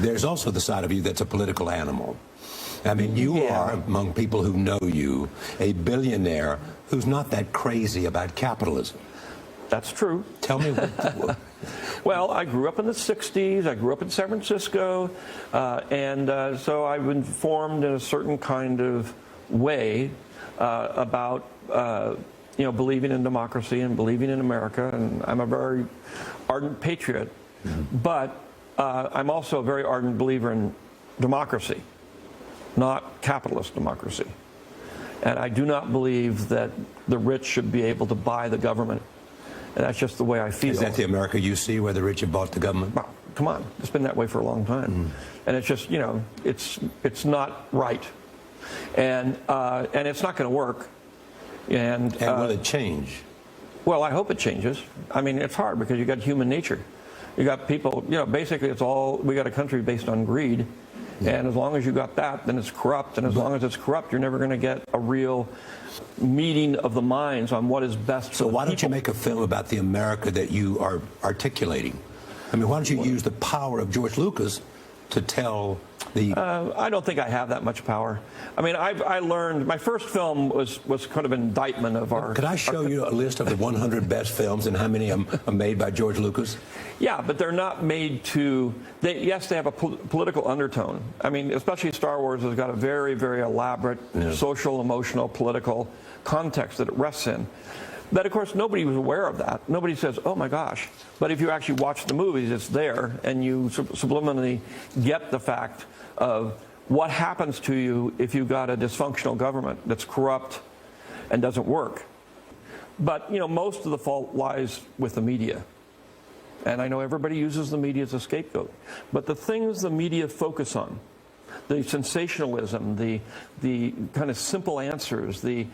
there's also the side of you that's a political animal. I mean, you are, among people who know you, a billionaire who's not that crazy about capitalism. That's true. Tell me what... Well, I grew up in the 60s. I grew up in San Francisco. So I've been formed in a certain kind of way about, believing in democracy and believing in America. And I'm a very ardent patriot. Mm-hmm. But I'm also a very ardent believer in democracy, not capitalist democracy. And I do not believe that the rich should be able to buy the government. And that's just the way I feel. Is that the America you see, where the rich have bought the government? Well, come on. It's been that way for a long time. Mm. And it's just, it's not right. And it's not going to work. And will it change? Well, I hope it changes. I mean, it's hard because you got human nature. You got people, basically we got a country based on greed. And as long as you got that, then it's corrupt. And as long as it's corrupt, you're never going to get a real meeting of the minds on what is best for the people. So why don't you make a film about the America that you are articulating? I mean, why don't you use the power of George Lucas to tell the... I don't think I have that much power. I mean, I learned... My first film was kind of an indictment of our... Could I show you a list of the 100 best films and how many of them are made by George Lucas? Yeah, but they're not made to... Yes, they have a political undertone. I mean, especially Star Wars has got a very, very elaborate social, emotional, political context that it rests in. But, of course, nobody was aware of that. Nobody says, oh, my gosh. But if you actually watch the movies, it's there, and you subliminally get the fact of what happens to you if you've got a dysfunctional government that's corrupt and doesn't work. But, most of the fault lies with the media. And I know everybody uses the media as a scapegoat. But the things the media focus on, the sensationalism, the kind of simple answers, the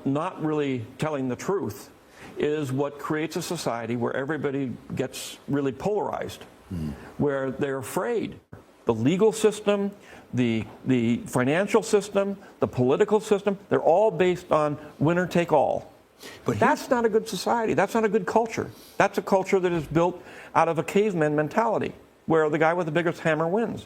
not really telling the truth, is what creates a society where everybody gets really polarized, where they're afraid. The legal system, the financial system, the political system, they're all based on winner take all. But that's not a good society. That's not a good culture. That's a culture that is built out of a caveman mentality, where the guy with the biggest hammer wins.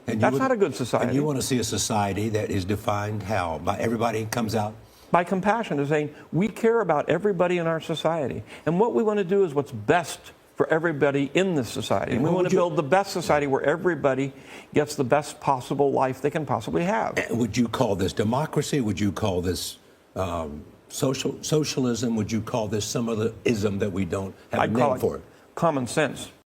That's not a good society. And you want to see a society that is defined how? By everybody comes out? By compassion, is saying we care about everybody in our society. And what we want to do is what's best for everybody in this society. And we want to build the best society where everybody gets the best possible life they can possibly have. Would you call this democracy? Would you call this socialism? Would you call this some other ism that we don't have a name for? Common sense.